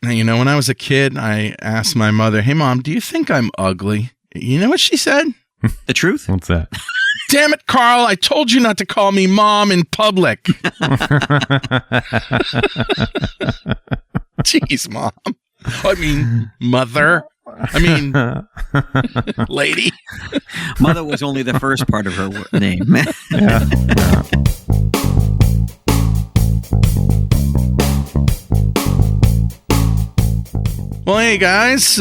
You know, when I was a kid, I asked my mother, "Hey, Mom, do you think I'm ugly?" You know what she said? The truth? What's that? Damn it, Carl, I told you not to call me Mom in public. Jeez, Mom. I mean, Mother. I mean, lady. Mother was only the first part of her name. Yeah. Well, hey, guys.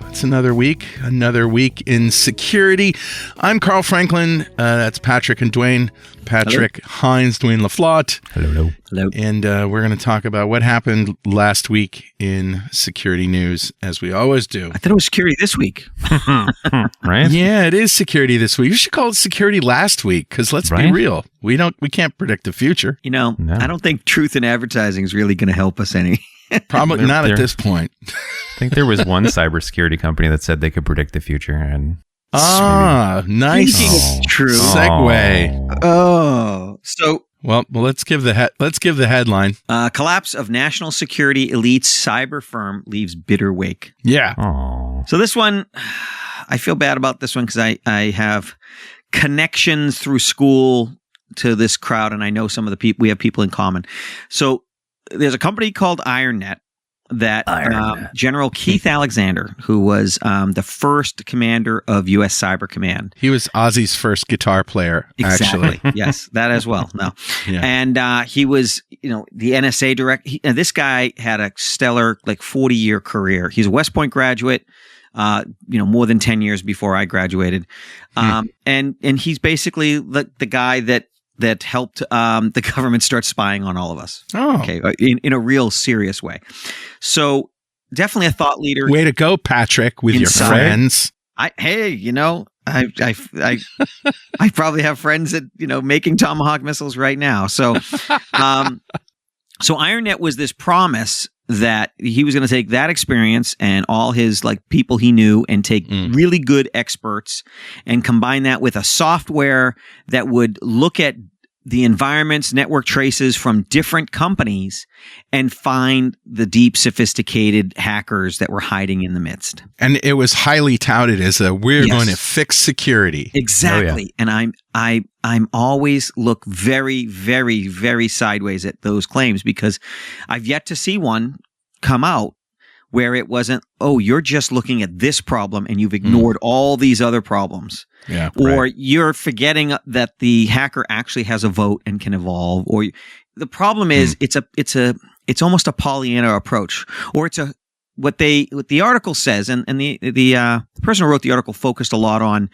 It's another week in security. I'm Carl Franklin. That's Patrick and Dwayne. Patrick Hines, Dwayne LaFlotte. Hello. And we're going to talk about what happened last week in security news, as we always do. I thought it was security this week. Right? Yeah, it is security this week. You should call it security last week, because let's be real. We can't predict the future. You know, No. I don't think truth in advertising is really going to help us any. Probably not at this point. I think there was one cybersecurity company that said they could predict the future, and nice True. segue. Oh, so Well, let's give the headline. collapse of national security elite cyber firm leaves bitter wake. Yeah. oh, So this one, I feel bad about this one because I have connections through school to this crowd, and I know some of the people. We have people in common. So there's a company called IronNet that General Keith Alexander, who was the first commander of U.S. Cyber Command. He was Ozzy's first guitar player, actually. Exactly. Yes, that as well. No. Yeah. And he was, the NSA director. This guy had a stellar, 40-year career. He's a West Point graduate, more than 10 years before I graduated. And he's basically the guy that helped the government start spying on all of us. Oh. Okay, in a real serious way. So definitely a thought leader. Way to go, Patrick, with your friends. I probably have friends that making Tomahawk missiles right now. So so IronNet was this promise that he was going to take that experience and all his people he knew and take really good experts and combine that with a software that would look at the environments, network traces from different companies and find the deep, sophisticated hackers that were hiding in the midst. And it was highly touted as we're going to fix security. Exactly. Oh, yeah. And I'm always look very, very, very sideways at those claims because I've yet to see one come out where it wasn't, oh, you're just looking at this problem and you've ignored all these other problems. Yeah. Or you're forgetting that the hacker actually has a vote and can evolve. Or the problem is it's almost a Pollyanna approach, or it's what the article says, and the person who wrote the article focused a lot on,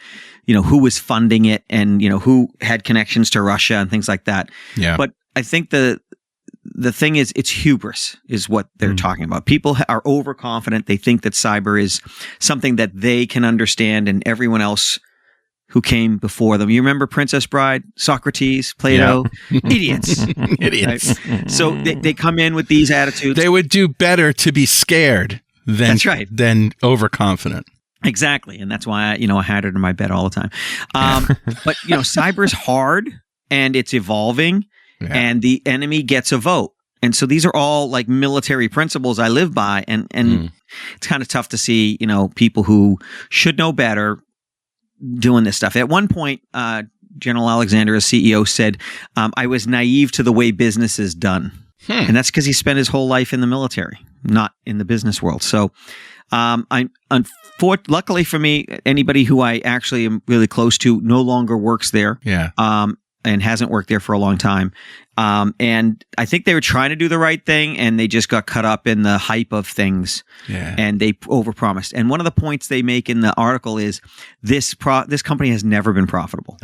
who was funding it and who had connections to Russia and things like that. Yeah. But I think the thing is, it's hubris is what they're talking about. People are overconfident. They think that cyber is something that they can understand, and everyone else who came before them. You remember Princess Bride, Socrates, Plato? Yeah. Idiots. Idiots. Right? So they come in with these attitudes. They would do better to be scared than overconfident. Exactly. And that's why I had it in my bed all the time. But cyber is hard and it's evolving. Yeah. And the enemy gets a vote. And so these are all military principles I live by. And it's kind of tough to see, people who should know better doing this stuff. At one point, General Alexander, as CEO, said, I was naive to the way business is done. And that's because he spent his whole life in the military, not in the business world. So luckily for me, anybody who I actually am really close to no longer works there. Yeah. And hasn't worked there for a long time. And I think they were trying to do the right thing, and they just got caught up in the hype of things. Yeah. And they overpromised. And one of the points they make in the article is this company has never been profitable.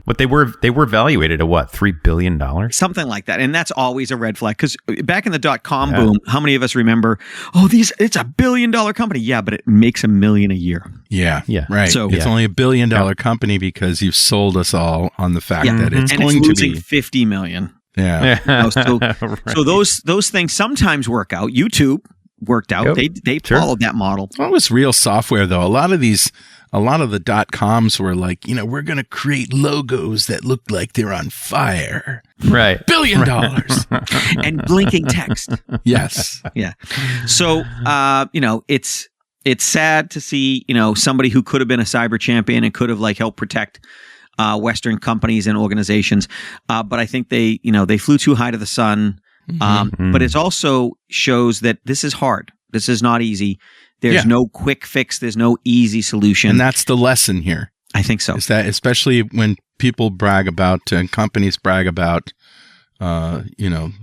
But they were evaluated at what, $3 billion? Something like that. And that's always a red flag, because back in the .com boom, how many of us remember, it's a $1 billion company. Yeah, but it makes $1 million a year. Yeah. Yeah. Right. So it's only $1 billion company because you've sold us all on the fact that it's going to be $50 million. Yeah. So those things sometimes work out. YouTube worked out. Yep. They followed that model. Well, it was real software, though. A lot of these a lot of the .coms were like, we're going to create logos that look like they're on fire. Right. $1 billion. And blinking text. Yes. Yeah. So, it's sad to see, somebody who could have been a cyber champion and could have helped protect Western companies and organizations. But I think they flew too high to the sun. But it also shows that this is hard. This is not easy. There's no quick fix. There's no easy solution. And that's the lesson here. I think so. Is that especially when people brag about and companies brag about,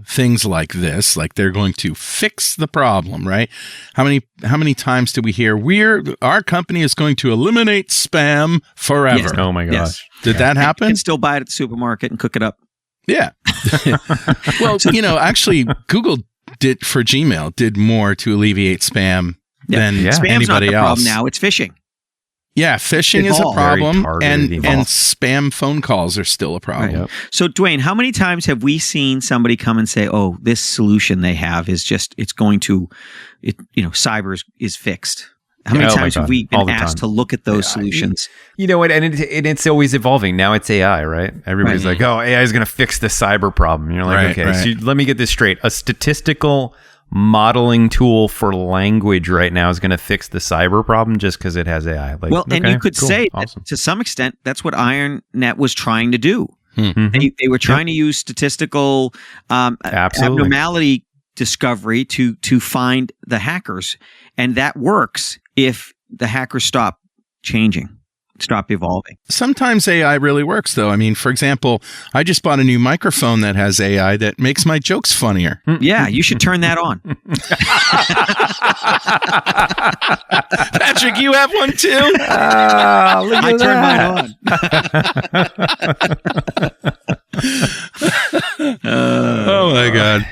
things like this, like they're going to fix the problem, right? How many times do we hear our company is going to eliminate spam forever? Yes. Oh my gosh. Yes. Did that happen? You can still buy it at the supermarket and cook it up. Yeah. Well, actually Google for Gmail did more to alleviate spam than Spam's anybody not the else. problem now. It's phishing. Yeah, phishing is a problem, and evolved. spam phone calls are still a problem. Right. Yep. So, Dwayne, how many times have we seen somebody come and say, "Oh, this solution they have is cyber is fixed"? How many times have we been asked to look at those solutions? You know what? And it's always evolving. Now it's AI, right? Everybody's like, "Oh, AI is going to fix the cyber problem." And you're like, "Okay, so let me get this straight. A statistical modeling tool for language right now is going to fix the cyber problem just because it has AI." And you could say that to some extent that's what IronNet was trying to do. Mm-hmm. They were trying to use statistical abnormality discovery to find the hackers, and that works if the hackers stop evolving. Sometimes AI really works, though. I mean, for example, I just bought a new microphone that has AI that makes my jokes funnier. Yeah, you should turn that on. Patrick, you have one too? I turned mine on. Oh my God.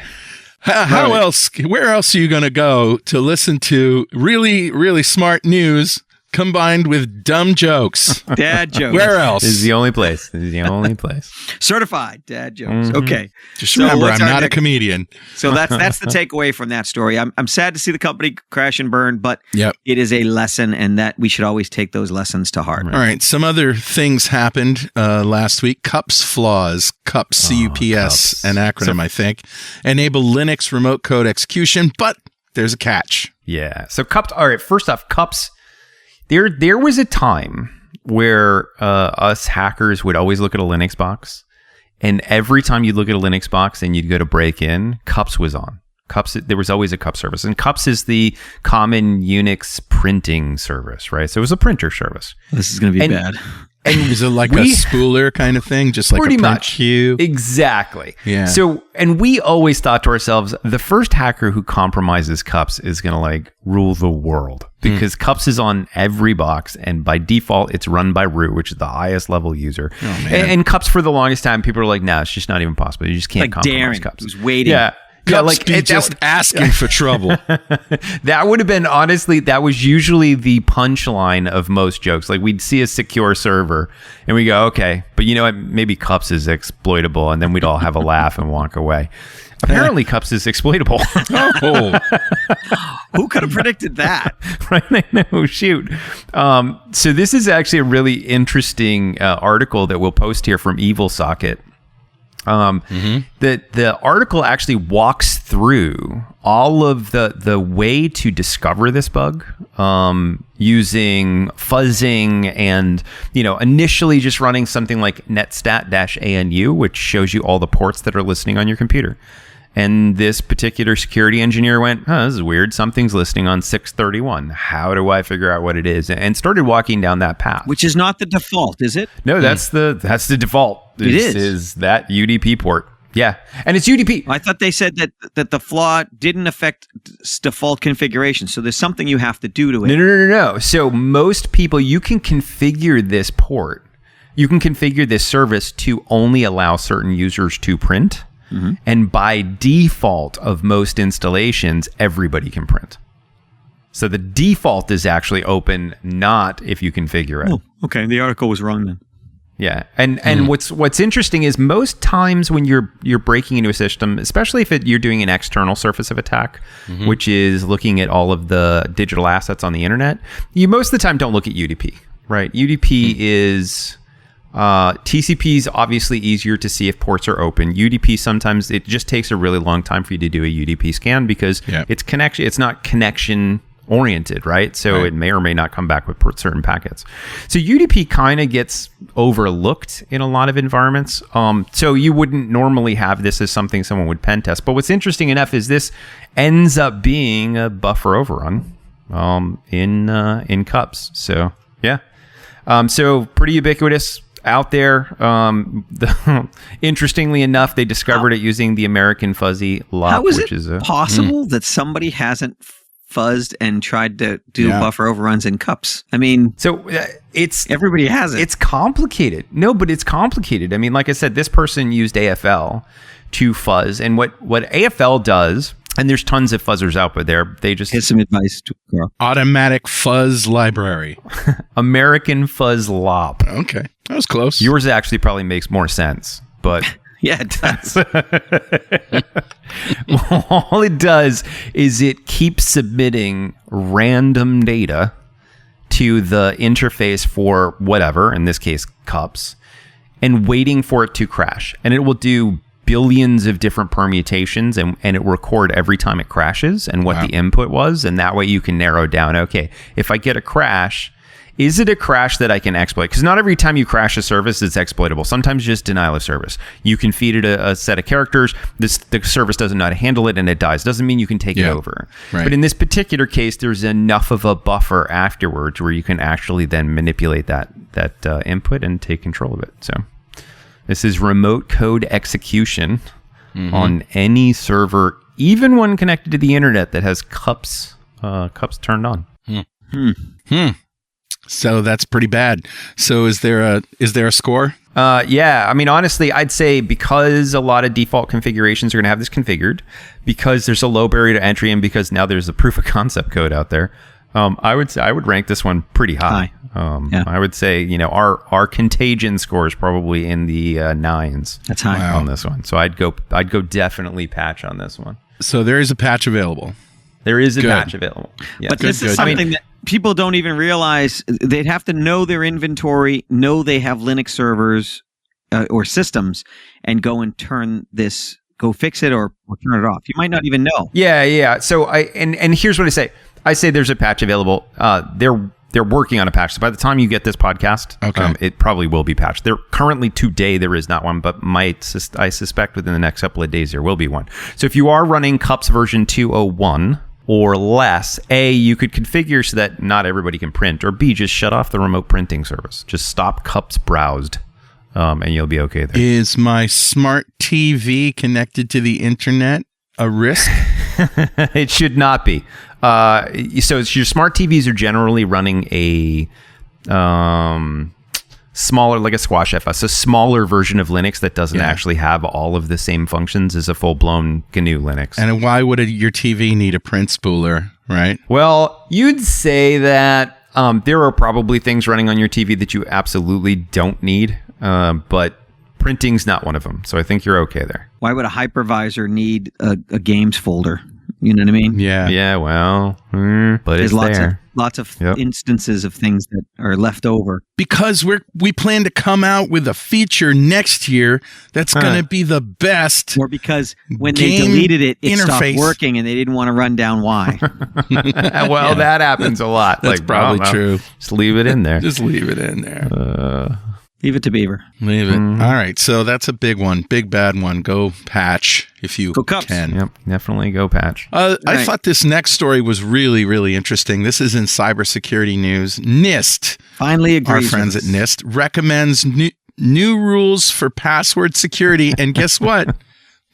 How else? Where else are you going to go to listen to really, really smart news combined with dumb jokes? Dad jokes. Where else? This is the only place. Certified dad jokes. Mm-hmm. Okay. Just remember, I'm not a comedian. So that's the takeaway from that story. I'm sad to see the company crash and burn, but it is a lesson, and that we should always take those lessons to heart. All right. Some other things happened last week. CUPS flaws. CUPS, C-U-P-S, an acronym, I think, enable Linux remote code execution, but there's a catch. Yeah. So CUPS. All right. First off, CUPS. There was a time where us hackers would always look at a Linux box, and every time you'd look at a Linux box and you'd go to break in, CUPS was on. There was always a CUPS service, and CUPS is the common Unix printing service, right? So it was a printer service. This is going to be bad. And is it like a spooler kind of thing? Just like pretty a much queue? Exactly. Yeah. So, and we always thought to ourselves, the first hacker who compromises CUPS is going to rule the world, because CUPS is on every box, and by default, it's run by root, which is the highest level user. Oh, man. And CUPS for the longest time, people are like, "No, it's just not even possible. You just can't compromise CUPS." Who's waiting? Yeah. Just asking for trouble. That would have been, honestly, that was usually the punchline of most jokes. We'd see a secure server and we go, okay, but you know what? Maybe CUPS is exploitable, and then we'd all have a laugh and walk away. Apparently, CUPS is exploitable. Oh. Who could have predicted that? Right? No, shoot. So this is actually a really interesting article that we'll post here from Evil Socket. The article actually walks through all of the way to discover this bug, using fuzzing and, initially just running something like netstat-anu, which shows you all the ports that are listening on your computer. And this particular security engineer went, this is weird. Something's listening on 631. How do I figure out what it is? And started walking down that path. Which is not the default, is it? No, that's the default. It is that UDP port. Yeah. And it's UDP. I thought they said that the flaw didn't affect default configuration. So there's something you have to do to it. No. So most people, you can configure this port. You can configure this service to only allow certain users to print. Mm-hmm. And by default of most installations, everybody can print. So the default is actually open, not if you configure it. Oh, okay. The article was wrong then. Yeah, and what's interesting is most times when you're breaking into a system, especially if you're doing an external surface of attack, which is looking at all of the digital assets on the internet, you most of the time don't look at UDP. Right. UDP is TCP is obviously easier to see if ports are open. UDP sometimes it just takes a really long time for you to do a UDP scan because it's not connection oriented, right? So it may or may not come back with certain packets. So UDP kind of gets overlooked in a lot of environments. So you wouldn't normally have this as something someone would pen test. But what's interesting enough is this ends up being a buffer overrun in cups. So yeah. So pretty ubiquitous out there. Interestingly enough, they discovered it using the American fuzzy lock. How is it possible that somebody hasn't fuzzed and tried to do buffer overruns in cups? I mean, so it's everybody has it. It's complicated. No, but it's complicated. I mean, like I said, this person used AFL to fuzz, and what AFL does. And there's tons of fuzzers out there. They just get some advice to Carl. Automatic fuzz library. American fuzz lop. Okay. That was close. Yours actually probably makes more sense, but yeah, it does. All it does is it keeps submitting random data to the interface for whatever, in this case, cups, and waiting for it to crash. And it will do billions of different permutations and it will record every time it crashes and what the input was. And that way you can narrow down, okay, if I get a crash, is it a crash that I can exploit? Because not every time you crash a service, it's exploitable. Sometimes just denial of service. You can feed it a set of characters. The service doesn't know how to handle it and it dies. Doesn't mean you can take it over. Right. But in this particular case, there's enough of a buffer afterwards where you can actually then manipulate that input and take control of it. So this is remote code execution on any server, even one connected to the internet that has cups turned on. So that's pretty bad. So is there a score? Yeah, I mean, honestly, I'd say because a lot of default configurations are going to have this configured, because there's a low barrier to entry, and because now there's a proof of concept code out there, I would rank this one pretty high. I would say, our contagion score is probably in the 9s. That's high on this one. So I'd go definitely patch on this one. So there is a patch available. There is a patch available. Yes. But this is something that people don't even realize. They'd have to know their inventory, know they have Linux servers or systems, and go and go fix it or turn it off. You might not even know. Yeah. So and here's what I say. I say there's a patch available. They're working on a patch. So by the time you get this podcast, it probably will be patched. Currently today there is not one, but I suspect within the next couple of days there will be one. So if you are running cups version 201 or less, A, you could configure so that not everybody can print, or B, just shut off the remote printing service. Just stop cups browsed, and you'll be okay there. Is my smart TV connected to the internet a risk? It should not be. So your smart TVs are generally running a smaller, like a Squash FS, a smaller version of Linux that doesn't actually have all of the same functions as a full-blown GNU Linux. And why would your TV need a print spooler, right? Well, you'd say that there are probably things running on your TV that you absolutely don't need, but printing's not one of them. So I think you're okay there. Why would a hypervisor need a games folder? You know what I mean? Yeah. Well, but it's there. Lots of instances of things that are left over. Because we plan to come out with a feature next year that's going to be the best. Or because when they deleted it stopped working and they didn't want to run down why. Well, that happens a lot. That's probably true. Just leave it in there. Just leave it in there. Leave it to Beaver. Leave it. All right. So that's a big one. Big bad one. Go patch if you can. Yep. Definitely go patch. I thought this next story was really, really interesting. This is in cybersecurity news. NIST. Finally agrees. Our friends at NIST recommends new rules for password security. And guess what?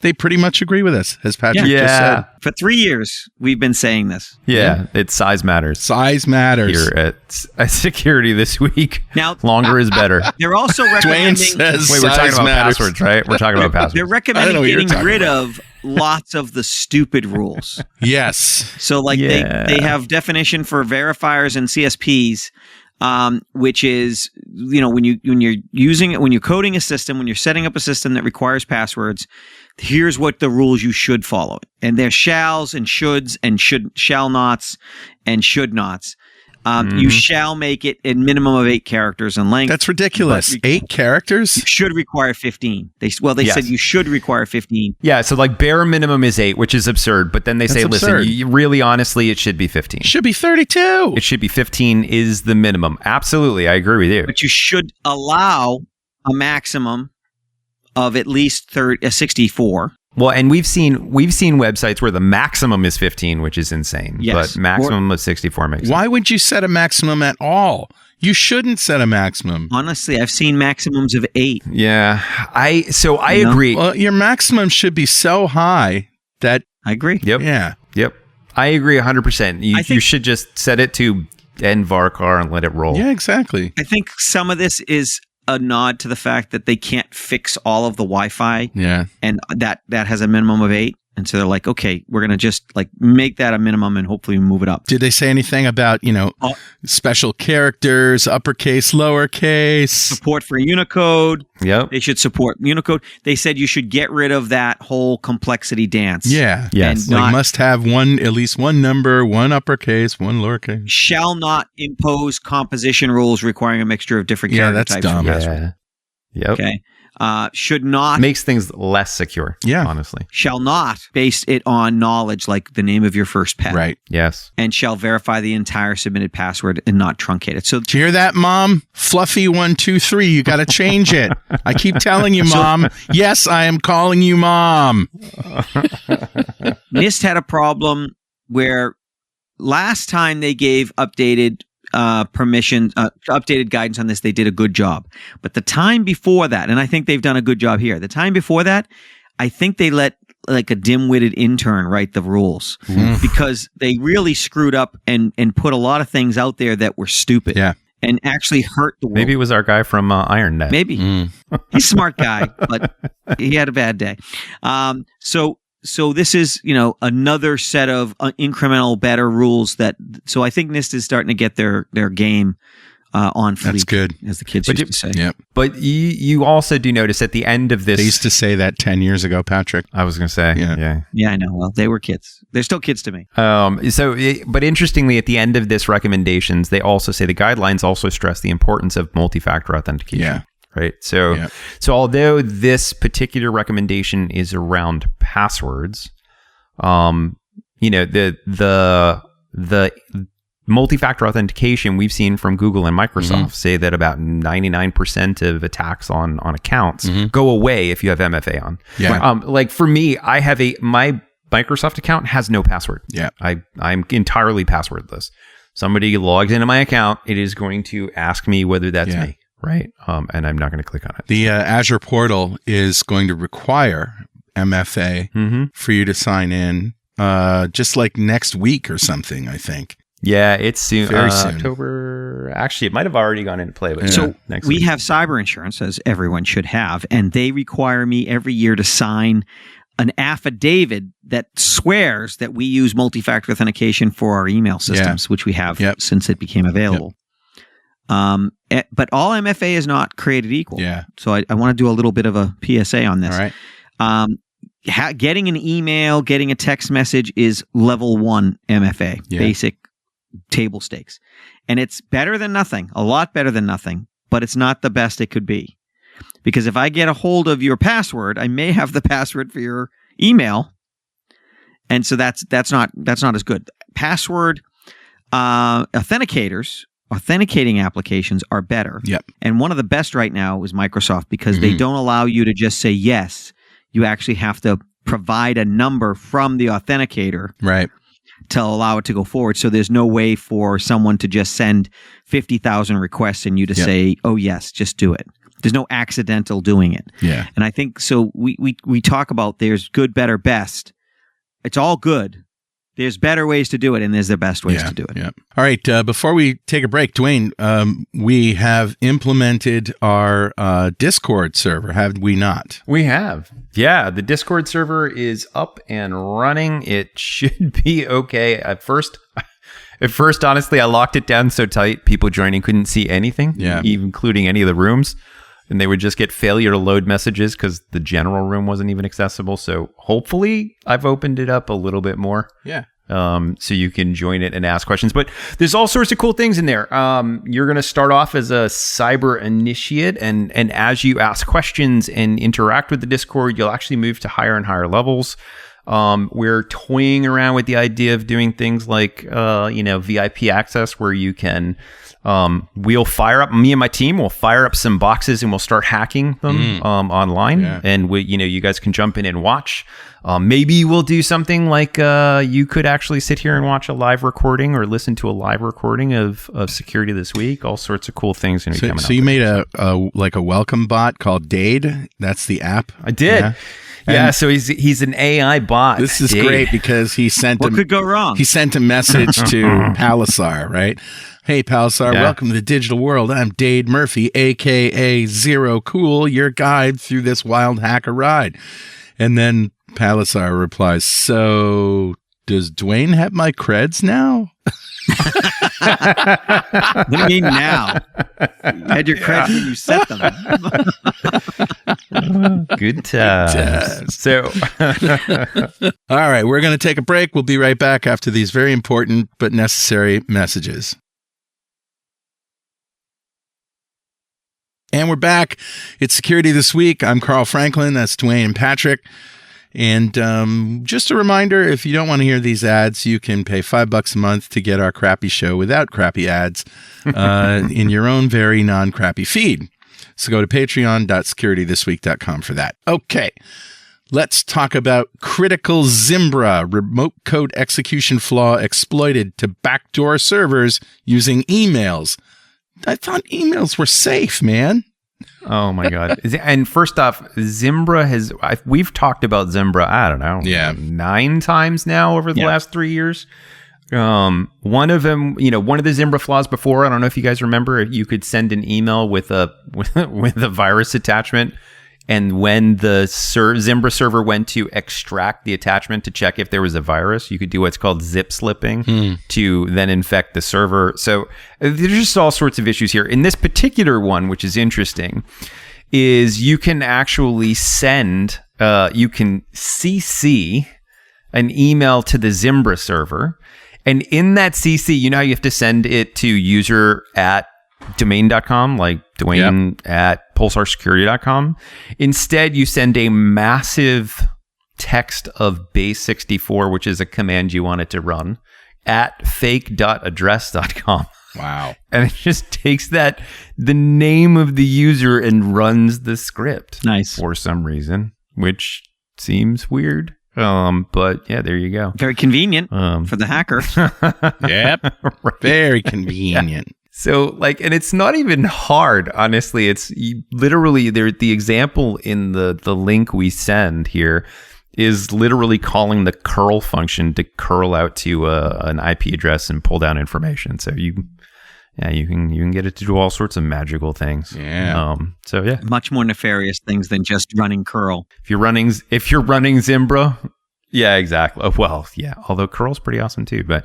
They pretty much agree with us, as Patrick just said. For 3 years, we've been saying this. Yeah, it's size matters. Size matters. Here at Security This Week. Now, longer is better. They're also recommending... Dwayne says we're talking about passwords, right? We're talking about passwords. They're recommending getting rid of lots of the stupid rules. Yes. So, they have definition for verifiers and CSPs, which is, when you're coding a system, when you're setting up a system that requires passwords, here's what the rules you should follow. And there's shalls and shoulds and shall nots and should nots. You shall make it a minimum of 8 characters in length. That's ridiculous. 8 characters? You should require 15. They said you should require 15. Yeah, so like bare minimum is 8, which is absurd. But then they say, listen, you really honestly, it should be 15. It should be 32. It should be 15 is the minimum. Absolutely, I agree with you. But you should allow a maximum of at least 64. Well, and we've seen websites where the maximum is 15, which is insane. Yes. But maximum of 64 makes sense. Why would you set a maximum at all? You shouldn't set a maximum. Honestly, I've seen maximums of 8. Yeah. I agree. Well, your maximum should be so high that... I agree. Yep. Yeah. Yep. I agree 100%. You should just set it to NVARCHAR and let it roll. Yeah, exactly. I think some of this is a nod to the fact that they can't fix all of the Wi-Fi. Yeah. And that has a minimum of 8. And so they're like, okay, we're going to just like make that a minimum and hopefully move it up. Did they say anything about, special characters, uppercase, lowercase? Support for Unicode. Yep. They should support Unicode. They said you should get rid of that whole complexity dance. Yeah. Yes. And must have at least one number, one uppercase, one lowercase. Shall not impose composition rules requiring a mixture of different character types. Dumb. Yeah. Yep. Okay. Should not makes things less secure. Yeah, honestly. Shall not base it on knowledge like the name of your first pet. Right. Yes. And shall verify the entire submitted password and not truncate it. So, did you hear that, Mom? Fluffy123. You got to change it. I keep telling you, Mom. Yes, I am calling you Mom. NIST had a problem where last time they gave updated updated guidance on this, they did a good job. But the time before that, and I think they've done a good job here, the time before that, I think they let like a dim-witted intern write the rules because they really screwed up and put a lot of things out there that were stupid. Yeah. And actually hurt the world. Maybe it was our guy from IronNet. Maybe. He's a smart guy, but he had a bad day. So this is, another set of incremental better rules so I think NIST is starting to get their game on fleek. That's good. As the kids used to say. Yep. But you also do notice at the end of this... They used to say that 10 years ago, Patrick. I was going to say. Yeah. Yeah, I know. Well, they were kids. They're still kids to me. But interestingly, at the end of this recommendations, they also say the guidelines also stress the importance of multi-factor authentication. Yeah. Right. So although this particular recommendation is around passwords, the multi-factor authentication we've seen from Google and Microsoft say that about 99% of attacks on accounts go away if you have MFA on. Yeah. Like for me, I have my Microsoft account has no password. Yeah. I'm entirely passwordless. Somebody logs into my account, it is going to ask me whether that's me. Right. And I'm not going to click on it. The Azure portal is going to require MFA for you to sign in just like next week or something, I think. Yeah, it's soon. Very soon. October. Actually, it might have already gone into play. But so next we week. have cyber insurance, as everyone should have, and they require me every year to sign an affidavit that swears that we use multi-factor authentication for our email systems, which we have since it became available. But all MFA is not created equal. Yeah. So I want to do a little bit of a PSA on this. All right. Getting an email, getting a text message is level 1 MFA, basic table stakes. And it's better than nothing, a lot better than nothing, but it's not the best it could be. Because if I get a hold of your password, I may have the password for your email. And so that's not as good. Password authenticating applications are better. Yep. And one of the best right now is Microsoft because they don't allow you to just say yes. You actually have to provide a number from the authenticator to allow it to go forward. So there's no way for someone to just send 50,000 requests and you to say, oh, yes, just do it. There's no accidental doing it. Yeah. And I think so we talk about there's good, better, best. It's all good. There's better ways to do it, and there's the best ways to do it. Yeah. All right. Before we take a break, Dwayne, we have implemented our Discord server, have we not? We have. Yeah, the Discord server is up and running. It should be okay. At first, honestly, I locked it down so tight, people joining couldn't see anything, including any of the rooms. And they would just get failure to load messages because the general room wasn't even accessible. So hopefully I've opened it up a little bit more. Yeah. So you can join it and ask questions. But there's all sorts of cool things in there. You're going to start off as a cyber initiate, and as you ask questions and interact with the Discord, you'll actually move to higher and higher levels. We're toying around with the idea of doing things like, VIP access, where you can, we'll fire up, me and my team will fire up some boxes and we'll start hacking them, online. Yeah. And you guys can jump in and watch. Maybe we'll do something like, you could actually sit here and watch a live recording or listen to a live recording of Security This Week. All sorts of cool things going to be coming up. So you made a welcome bot called Dade. That's the app. I did. Yeah. So he's an AI bot. This is great because he sent what could go wrong? He sent a message to Palisar, right? Hey, Palisar, welcome to the digital world. I'm Dade Murphy, a.k.a. Zero Cool, your guide through this wild hacker ride. And then Palisar replies, so does Dwayne have my creds now? What do you mean now? You had your creds when you set them. Good times. So, all right, we're going to take a break. We'll be right back after these very important but necessary messages. And we're back. It's Security This Week. I'm Carl Franklin. That's Dwayne and Patrick. And just a reminder, if you don't want to hear these ads, you can pay $5 a month to get our crappy show without crappy ads in your own very non-crappy feed. So go to patreon.securitythisweek.com for that. Okay, let's talk about critical Zimbra, remote code execution flaw exploited to backdoor servers using emails. I thought emails were safe, man. Oh my God. And first off, Zimbra we've talked about Zimbra, I don't know, 9 times now over the last 3 years. One of them, one of the Zimbra flaws before, I don't know if you guys remember, you could send an email with a virus attachment. And when the Zimbra server went to extract the attachment to check if there was a virus, you could do what's called zip slipping to then infect the server. So there's just all sorts of issues here. In this particular one, which is interesting, is you can actually you can CC an email to the Zimbra server. And in that CC, you have to send it to user@domain.com, like Dwayne at pulsarsecurity.com. Instead, you send a massive text of base64, which is a command you want it to run, at fake.address.com. Wow. And it just takes the name of the user and runs the script. Nice. For some reason, which seems weird. But yeah, there you go. Very convenient for the hacker. Yep. Right. Very convenient. Yeah. So and it's not even hard, honestly. It's literally the example in the link we send here is literally calling the curl function to curl out to an IP address and pull down information. So you can get it to do all sorts of magical things. Yeah. So yeah, much more nefarious things than just running curl. If you're running Zimbra, yeah, exactly. Well, yeah. Although curl's pretty awesome too, but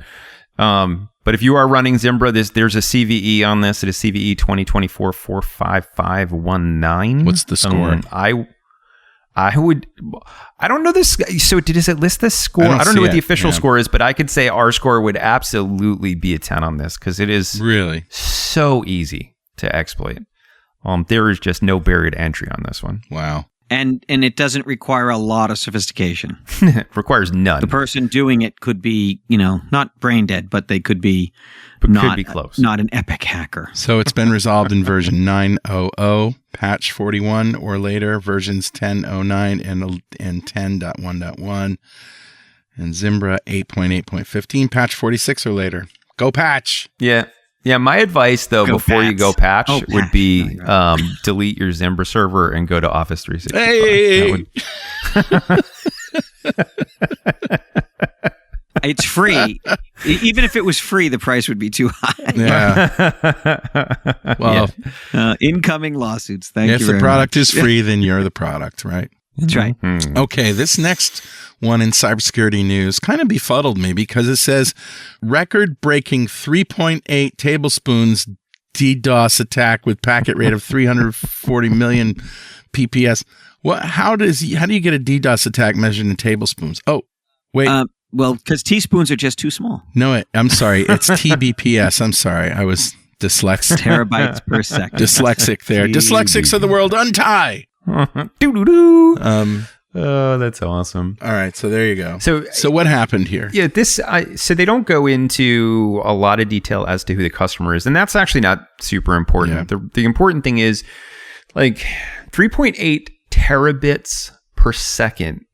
if you are running Zimbra, there's a CVE on this. It is CVE 2024-45519. What's the score? I don't know this. So does it list the score? I don't know what the official score is, but I could say our score would absolutely be a 10 on this because it is really so easy to exploit. There is just no barrier to entry on this one. Wow. And it doesn't require a lot of sophistication. It requires none. The person doing it could be, not brain dead, but they could be could be close. Not an epic hacker. So it's been resolved in version 9.00, patch 41 or later, versions 10.09 and 10.1.1, and Zimbra 8.8.15, patch 46 or later. Go patch. Yeah. Yeah, my advice, though, before you go patch would be delete your Zimbra server and go to Office 365. Hey! It's free. Even if it was free, the price would be too high. Yeah. Well, incoming lawsuits. Thank you very much. If the product is free, then you're the product, right? That's right. Okay, this next one in cybersecurity news kind of befuddled me because it says record-breaking 3.8 tablespoons DDoS attack with packet rate of 340 million PPS. How do you get a DDoS attack measured in tablespoons? Oh, wait. Well, because teaspoons are just too small. No, I'm sorry. It's TBPS. I'm sorry. I was dyslexic. Terabytes per second. Dyslexic there. Dyslexics of the world, untie. Doo-doo-doo. Oh, that's awesome. All right, so there you go. So what happened here? Yeah, so they don't go into a lot of detail as to who the customer is, and that's actually not super important. Yeah. The important thing is like 3.8 terabits per second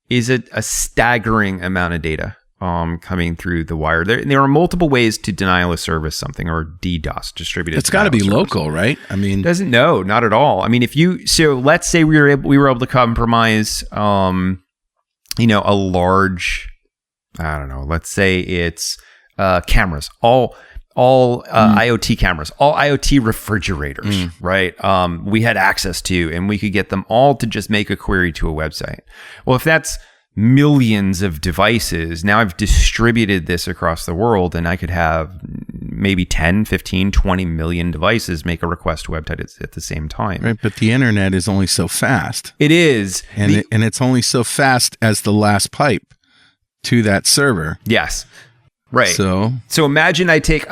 is a staggering amount of data coming through the wire. There are multiple ways to denial of service something, or DDoS, distributed. It's got to be local, right? I mean, no, not at all. I mean, so let's say we were able to compromise, a large, I don't know, let's say it's cameras, all IoT cameras, all IoT refrigerators, right? We had access to, and we could get them all to just make a query to a website. Well, if that's millions of devices, now I've distributed this across the world, and I could have maybe 10, 15, 20 million devices make a request to a website at the same time. Right, but the internet is only so fast. It is. And it's only so fast as the last pipe to that server. Yes. Right. So imagine I take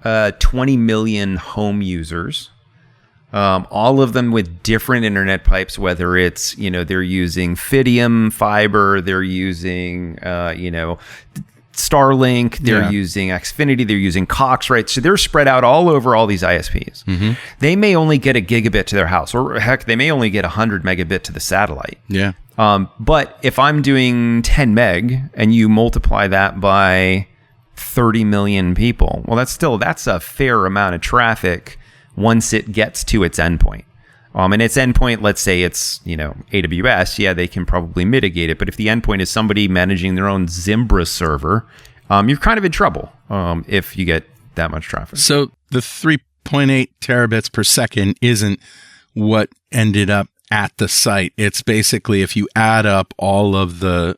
20 million home users, all of them with different internet pipes, whether it's, they're using Fidium fiber, they're using, Starlink, they're using Xfinity, they're using Cox, right? So they're spread out all over all these ISPs. Mm-hmm. They may only get a gigabit to their house, or heck, they may only get 100 megabit to the satellite. Yeah. But if I'm doing 10 meg and you multiply that by 30 million people, well, that's a fair amount of traffic once it gets to its endpoint. And its endpoint, let's say it's, AWS, yeah, they can probably mitigate it. But if the endpoint is somebody managing their own Zimbra server, you're kind of in trouble if you get that much traffic. So the 3.8 terabits per second isn't what ended up at the site. It's basically, if you add up all of the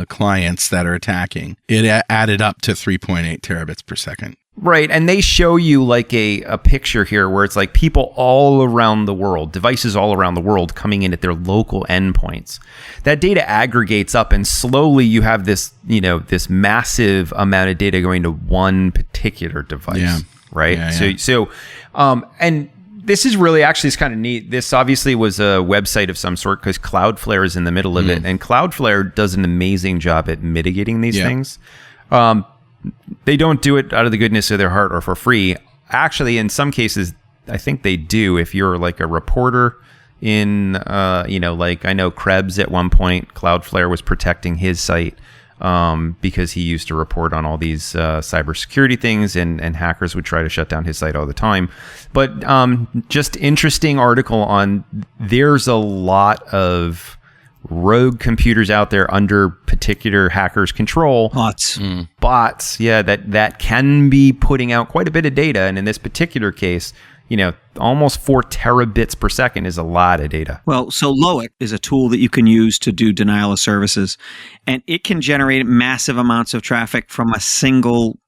clients that are attacking, it added up to 3.8 terabits per second. Right. And they show you like a picture here where it's like people all around the world, devices all around the world coming in at their local endpoints. That data aggregates up, and slowly you have this, this massive amount of data going to one particular device. Yeah. Right. Yeah. And this is really actually it's kind of neat. This obviously was a website of some sort because Cloudflare is in the middle of it. And Cloudflare does an amazing job at mitigating these things. They don't do it out of the goodness of their heart or for free. Actually, in some cases, I think they do. If you're like a reporter in, like I know Krebs at one point, Cloudflare was protecting his site because he used to report on all these cybersecurity things, and hackers would try to shut down his site all the time. But just interesting article on there's a lot of rogue computers out there under particular hackers' control. Bots, yeah, that can be putting out quite a bit of data. And in this particular case, almost 4 terabits per second is a lot of data. Well, so LOIC is a tool that you can use to do denial of services, and it can generate massive amounts of traffic from a single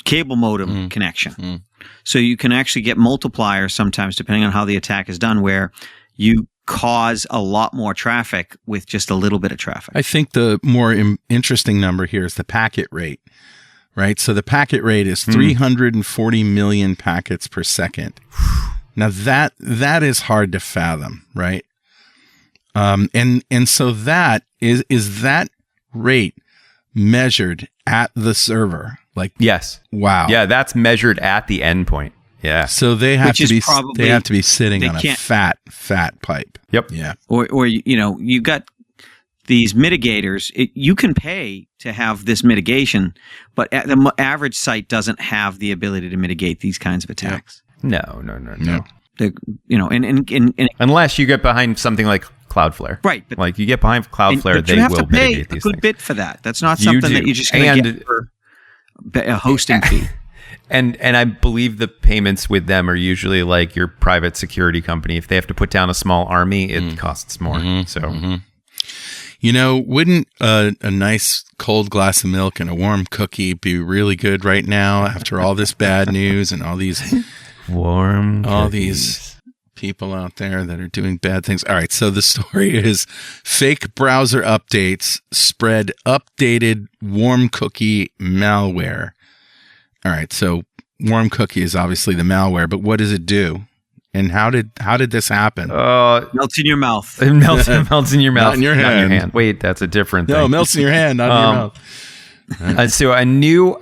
cable modem connection. So you can actually get multipliers sometimes, depending on how the attack is done, where you cause a lot more traffic with just a little bit of traffic. I think the more interesting number here is the packet rate, right? So the packet rate is 340 million packets per second. Now that is hard to fathom, right? And so that is that rate measured at the server? Yes. Wow. Yeah, that's measured at the endpoint. Yeah. So they have to be sitting on a fat pipe. Yep. Yeah. Or you got these mitigators. You can pay to have this mitigation, but the average site doesn't have the ability to mitigate these kinds of attacks. No. And unless you get behind something like Cloudflare, right? But you get behind Cloudflare, they will mitigate these things. You have to pay a good bit for that. That's not something that you're just going to get for a hosting fee. And I believe the payments with them are usually like your private security company. If they have to put down a small army, it costs more. Wouldn't a nice cold glass of milk and a warm cookie be really good right now after all this bad news and all these warm all these people out there that are doing bad things. All right, so the story is fake browser updates spread updated warm cookie malware. All right, so warm cookie is obviously the malware, but what does it do? And how did this happen? Melts in your mouth. It melts in your mouth. Not in your hand. Wait, that's a different thing. No, it melts in your hand, not in your mouth. So a new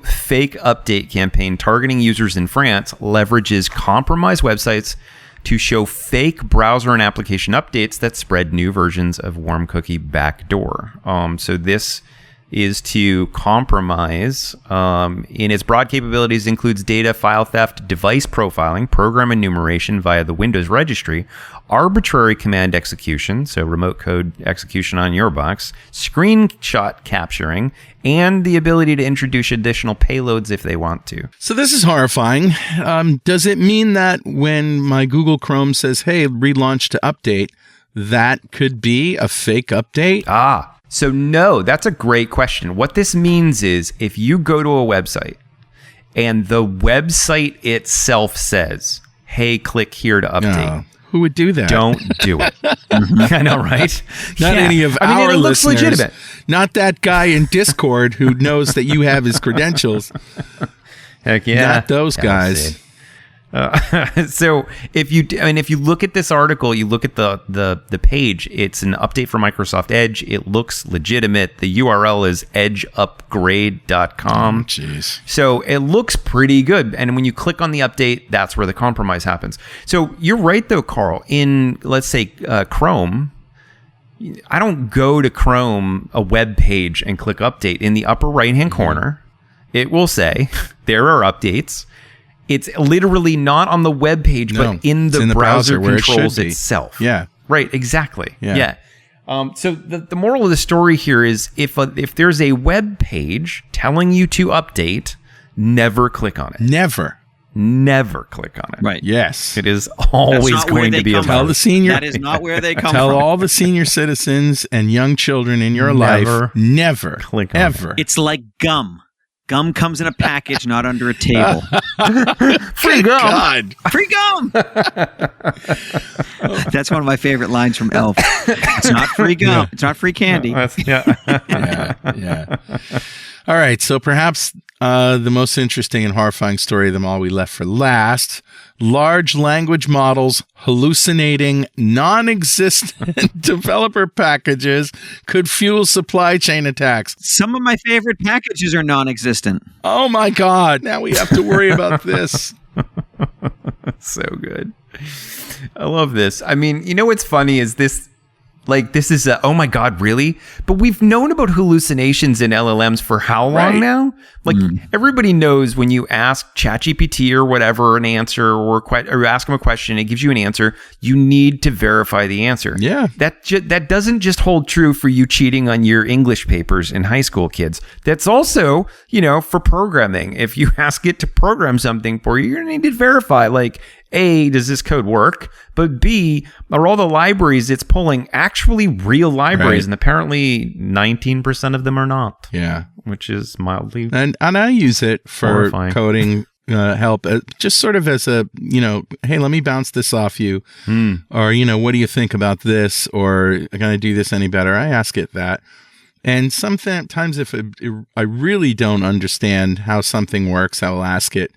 fake update campaign targeting users in France leverages compromised websites to show fake browser and application updates that spread new versions of warm cookie backdoor. So this is to compromise. In its broad capabilities includes data, file theft, device profiling, program enumeration via the Windows registry, arbitrary command execution, so remote code execution on your box, screenshot capturing, and the ability to introduce additional payloads if they want to. So this is horrifying. Does it mean that when my Google Chrome says, hey, relaunch to update, that could be a fake update? So no, that's a great question. What this means is if you go to a website and the website itself says, hey, click here to update. Who would do that? Don't do it. I know, right? Not any of our it looks listeners. Legitimate. Not that guy in Discord who knows that you have his credentials. Heck yeah. Not those guys. So if you look at this article, you look at the page, it's an update for Microsoft Edge. It looks legitimate. The URL is edgeupgrade.com. Jeez. So it looks pretty good. And when you click on the update, that's where the compromise happens. So you're right though, Carl, in let's say Chrome, I don't go to Chrome, a web page, and click update. In the upper right-hand corner, it will say there are updates. It's literally not on the web page, but in the browser controls itself. Yeah. Right, exactly. Yeah. So the moral of the story here is if there's a web page telling you to update, never click on it. Never click on it. Right. Yes. It is always going to be a Tell the senior. That is not where they come Tell from. all the senior citizens and young children in your life, never click on ever. It's like gum. Gum comes in a package, not under a table. Free gum. God. Free gum. That's one of my favorite lines from Elf. It's not free gum. Yeah. It's not free candy. Yeah. All right. So perhaps the most interesting and horrifying story of them all we left for last. Large language models hallucinating non-existent developer packages could fuel supply chain attacks. Some of my favorite packages are non-existent. Oh my God. Now we have to worry about this. So good. I love this. I mean, you know what's funny is this is oh my God, really? But we've known about hallucinations in LLMs for how long now? Everybody knows when you ask ChatGPT or whatever an answer or ask them a question, it gives you an answer. You need to verify the answer. Yeah. That doesn't just hold true for you cheating on your English papers in high school, kids. That's also, for programming. If you ask it to program something for you, you're going to need to verify, A, does this code work? But B, are all the libraries it's pulling actually real libraries? Right. And apparently 19% of them are not. Yeah. Which is mildly And I use it for horrifying. coding help, just sort of as a, hey, let me bounce this off you. Or, what do you think about this? Or can I do this any better? I ask it that. And sometimes if I really don't understand how something works, I will ask it.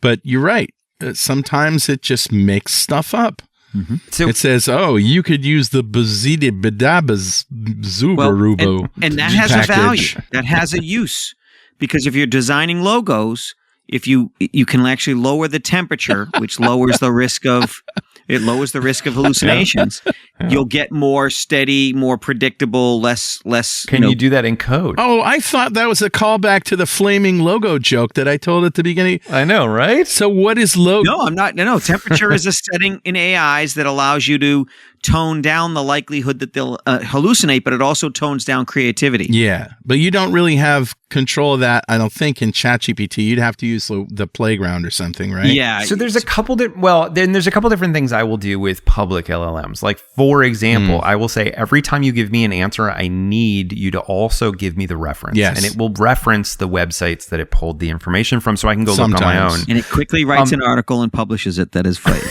But you're right. Sometimes it just makes stuff up. Mm-hmm. So it says, you could use the Bazidi Bedabas Zubarubo. And that has a value. That has a use. Because if you're designing logos, if you can actually lower the temperature, which lowers the risk of hallucinations. You'll get more steady, more predictable, less. Can you do that in code? Oh, I thought that was a callback to the flaming logo joke that I told at the beginning. I know, right? So what is logo? No, I'm not. No. Temperature is a setting in AIs that allows you tone down the likelihood that they'll hallucinate, but it also tones down creativity. Yeah, but you don't really have control of that, I don't think, in ChatGPT. You'd have to use the playground or something, right? Yeah. So there's a couple different things I will do with public LLMs. Like, for example, I will say every time you give me an answer, I need you to also give me the reference. Yes. And it will reference the websites that it pulled the information from, so I can go look on my own. And it quickly writes an article and publishes it that is fake.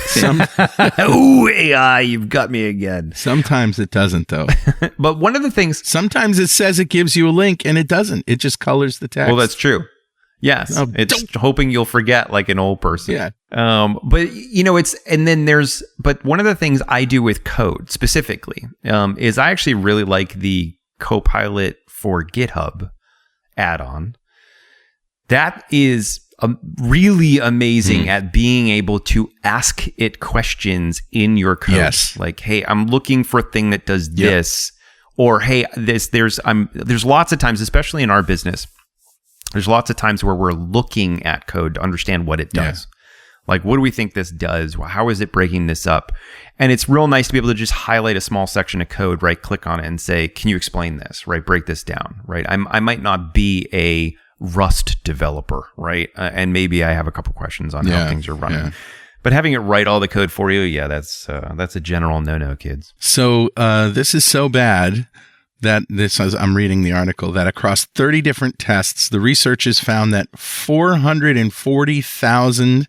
Ooh, AI, you've got me again. Sometimes it doesn't, though. But one of the things... Sometimes it says it gives you a link, and it doesn't. It just colors the text. Well, that's true. Yes. It's hoping you'll forget like an old person. Yeah. But but one of the things I do with code specifically is I actually really like the Copilot for GitHub add-on. That is really amazing at being able to ask it questions in your code. Yes. Like, hey, I'm looking for a thing that does this. Or, hey, there's lots of times, especially in our business, there's lots of times where we're looking at code to understand what it does. Like, what do we think this does? How is it breaking this up? And it's real nice to be able to just highlight a small section of code, right? Click on it and say, can you explain this, right? Break this down, right? I might not be a Rust developer, right? And maybe I have a couple questions on how things are running. Yeah. But having it write all the code for you, that's a general no-no, kids. So this is so bad that I'm reading the article, that across 30 different tests, the researchers found that 440,000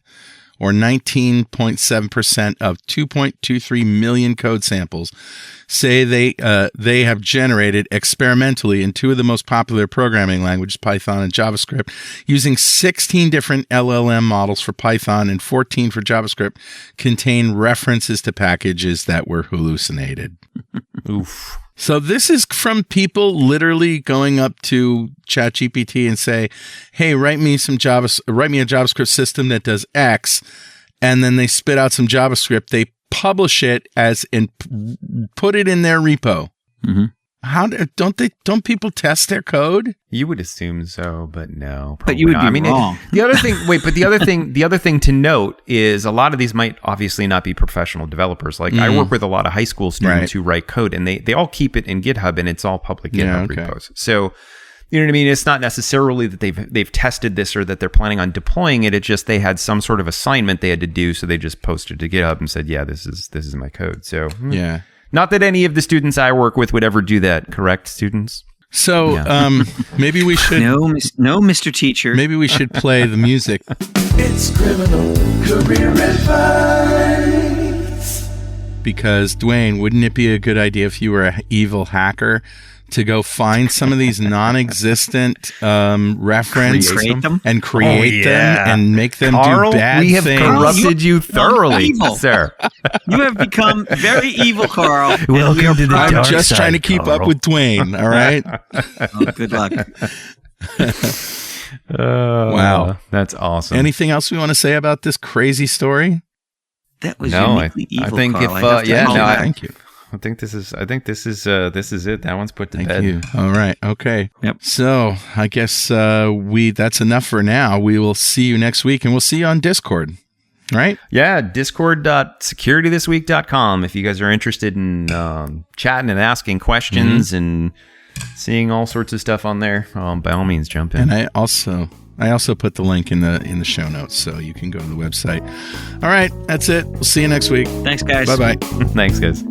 or 19.7% of 2.23 million code samples say they have generated experimentally in two of the most popular programming languages, Python and JavaScript, using 16 different LLM models for Python and 14 for JavaScript, contain references to packages that were hallucinated. Oof. So this is from people literally going up to ChatGPT and say, "Hey, write me a JavaScript system that does X," and then they spit out some JavaScript. They publish it and put it in their repo. Mm-hmm. How don't people test their code? You would assume so, but no. But you would be wrong. The other thing to note is a lot of these might obviously not be professional developers. Like I work with a lot of high school students who write code, and they all keep it in GitHub, and it's all public GitHub repos. So, you know what I mean? It's not necessarily that they've tested this or that they're planning on deploying it. It's just they had some sort of assignment they had to do, so they just posted to GitHub and said, "Yeah, this is my code." So yeah. Not that any of the students I work with would ever do that, correct, students? So maybe we should... No, Mr. Teacher. Maybe we should play the music. It's criminal career advice. Because, Dwayne, wouldn't it be a good idea if you were an evil hacker to go find some of these non-existent reference create them and make them Carl, do bad things? We have corrupted you thoroughly, sir. You have become very evil, Carl. Welcome to the I'm dark just side, trying to keep Carl. up with Dwayne, all right? Oh, good luck. Wow. That's awesome. Anything else we want to say about this crazy story? That was No, uniquely evil, I think Carl. Thank you. I think this is it. That one's put to Thank bed. you. All right. Okay. Yep. So I guess that's enough for now. We will see you next week, and we'll see you on Discord. Right? Yeah, discord.securitysthisweek.com if you guys are interested in chatting and asking questions and seeing all sorts of stuff on there. By all means, jump in. And I also put the link in the show notes, so you can go to the website. All right, that's it. We'll see you next week. Thanks, guys. Bye-bye. Thanks, guys.